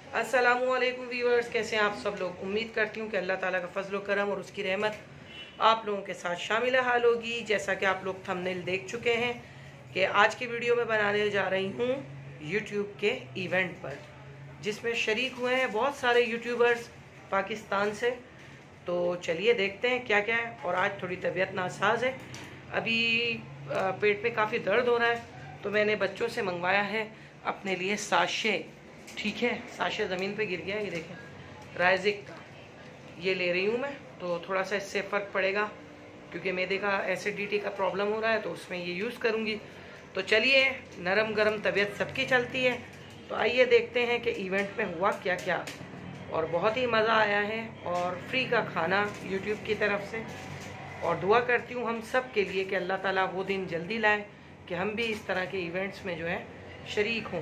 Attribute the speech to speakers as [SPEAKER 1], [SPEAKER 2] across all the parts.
[SPEAKER 1] अस्सलामुअलैकुम व्यूअर्स, कैसे हैं आप सब लोग। उम्मीद करती हूँ कि अल्लाह ताला का फजल करम और उसकी रहमत आप लोगों के साथ शामिल हाल होगी। जैसा कि आप लोग थंबनेल देख चुके हैं कि आज की वीडियो में बनाने जा रही हूँ यूट्यूब के इवेंट पर, जिसमें शरीक हुए हैं बहुत सारे यूट्यूबर्स पाकिस्तान से। तो चलिए देखते हैं क्या क्या है। और आज थोड़ी तबीयत नासाज है, अभी पेट में काफ़ी दर्द हो रहा है, तो मैंने बच्चों से मंगवाया है अपने लिए साशे। ठीक है, साशे ज़मीन पे गिर गया, ये देखें राइजिक का, ये ले रही हूँ मैं। तो थोड़ा सा इससे फ़र्क पड़ेगा क्योंकि मैदे का एसिडिटी का प्रॉब्लम हो रहा है, तो उसमें ये यूज़ करूँगी। तो चलिए, नरम गरम तबीयत सबकी चलती है, तो आइए देखते हैं कि इवेंट में हुआ क्या क्या। और बहुत ही मज़ा आया है, और फ्री का खाना यूट्यूब की तरफ से। और दुआ करती हूँ हम सब के लिए कि अल्लाह ताला वो दिन जल्दी लाए कि हम भी इस तरह के इवेंट्स में जो है शरीक हों।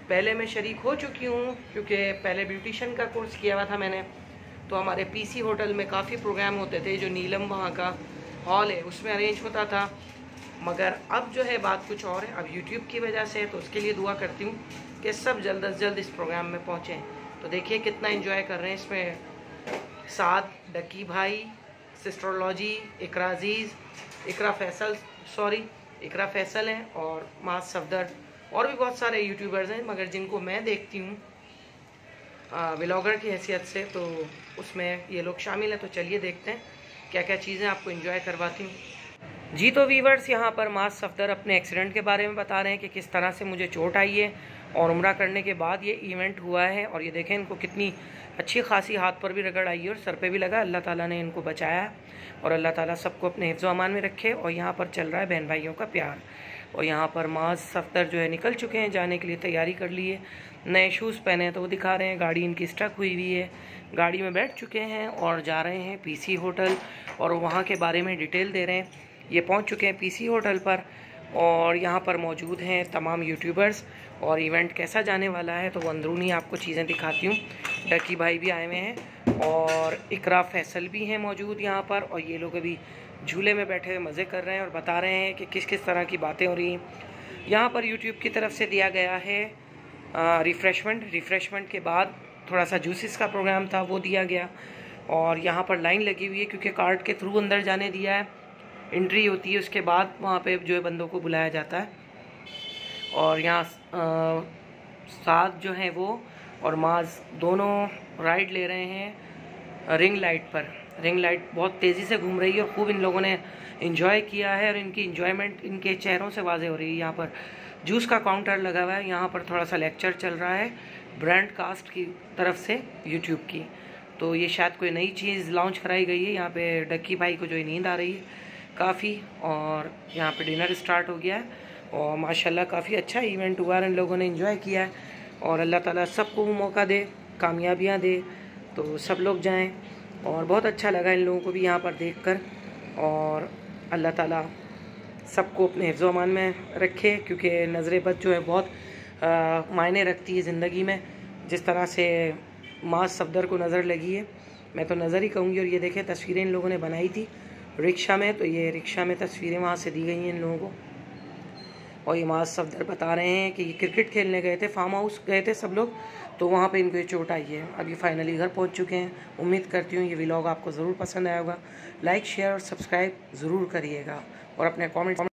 [SPEAKER 1] पहले मैं शरीक हो चुकी हूँ क्योंकि पहले ब्यूटिशन का कोर्स किया हुआ था मैंने, तो हमारे पीसी होटल में काफ़ी प्रोग्राम होते थे। जो नीलम वहाँ का हॉल है उसमें अरेंज होता था, मगर अब जो है बात कुछ और है। अब यूट्यूब की वजह से है, तो उसके लिए दुआ करती हूँ कि सब जल्द अज जल्द इस प्रोग्राम में पहुँचें। तो देखिए कितना एंजॉय कर रहे हैं इसमें साद, डकी भाई, सिस्ट्रोलॉजी, इकरा अजीज़, इकरा फैसल हैं, और मास सफदर, और भी बहुत सारे यूट्यूबर्स हैं, मगर जिनको मैं देखती हूँ व्लॉगर की हैसियत से, तो उसमें ये लोग शामिल हैं। तो चलिए देखते हैं क्या क्या चीज़ें आपको एंजॉय करवाती हूँ। जी तो वीवर्स, यहाँ पर मास सफदर अपने एक्सीडेंट के बारे में बता रहे हैं कि किस तरह से मुझे चोट आई है और उम्रा करने के बाद ये इवेंट हुआ है। और ये देखें इनको कितनी अच्छी खासी हाथ पर भी रगड़ आई है और सर पे भी लगा। अल्लाह ताला ने इनको बचाया, और अल्लाह ताला सबको अपने हिफ्ज़ अमान में रखे। और यहाँ पर चल रहा है बहन भाइयों का प्यार। और यहाँ पर मास सफदर जो है निकल चुके हैं, जाने के लिए तैयारी कर ली है। नए शूज़ पहने हैं तो वो दिखा रहे हैं। गाड़ी इनकी स्टक हुई हुई है, गाड़ी में बैठ चुके हैं और जा रहे हैं पीसी होटल, और वहाँ के बारे में डिटेल दे रहे हैं। ये पहुँच चुके हैं पीसी होटल पर, और यहाँ पर मौजूद हैं तमाम यूट्यूबर्स। और इवेंट कैसा जाने वाला है तो वो अंदरूनी आपको चीज़ें दिखाती हूँ। डकी भाई भी आए हुए हैं और इकरा फैसल भी हैं मौजूद यहाँ पर। और ये लोग अभी झूले में बैठे हुए मज़े कर रहे हैं और बता रहे हैं कि किस किस तरह की बातें हो रही हैं। यहाँ पर यूट्यूब की तरफ से दिया गया है रिफ़्रेशमेंट के बाद थोड़ा सा जूसेस का प्रोग्राम था, वो दिया गया। और यहाँ पर लाइन लगी हुई है क्योंकि कार्ड के थ्रू अंदर जाने दिया है, एंट्री होती है, उसके बाद वहाँ पे जो है बंदों को बुलाया जाता है। और यहाँ साथ जो है वो और माज दोनों राइड ले रहे हैं रिंग लाइट पर। रिंग लाइट बहुत तेज़ी से घूम रही है और खूब इन लोगों ने इंजॉय किया है, और इनकी इंजॉयमेंट इनके चेहरों से वाज़े हो रही है। यहाँ पर जूस का काउंटर लगा हुआ है, यहाँ पर थोड़ा सा लेक्चर चल रहा है ब्रांड कास्ट की तरफ से यूट्यूब की। तो ये शायद कोई नई चीज़ लॉन्च कराई गई है। यहाँ पे डक्की भाई को जो है नींद आ रही है काफ़ी, और यहाँ पे डिनर स्टार्ट हो गया है। और माशाल्लाह काफ़ी अच्छा इवेंट हुआ है, इन लोगों ने एंजॉय किया है। और अल्लाह ताला सबको मौका दे, कामयाबियाँ दे, तो सब लोग जाएं। और बहुत अच्छा लगा इन लोगों को भी यहाँ पर देखकर। और अल्लाह ताला सबको अपने हिफ्ज़ अमान में रखे, क्योंकि नज़र बद जो है बहुत मायने रखती है ज़िंदगी में। जिस तरह से मास सफदर को नज़र लगी है, मैं तो नज़र ही कहूँगी। और ये देखें तस्वीरें इन लोगों ने बनाई थी रिक्शा में, तो ये रिक्शा में तस्वीरें वहाँ से दी गई हैं इन लोगों को। और ये मास सफदर बता रहे हैं कि ये क्रिकेट खेलने गए थे, फार्म हाउस गए थे सब लोग, तो वहाँ पे इनको ये चोट आई है। अभी फाइनली घर पहुँच चुके हैं। उम्मीद करती हूँ ये व्लॉग आपको ज़रूर पसंद आएगा। लाइक, शेयर और सब्सक्राइब ज़रूर करिएगा, और अपने कमेंट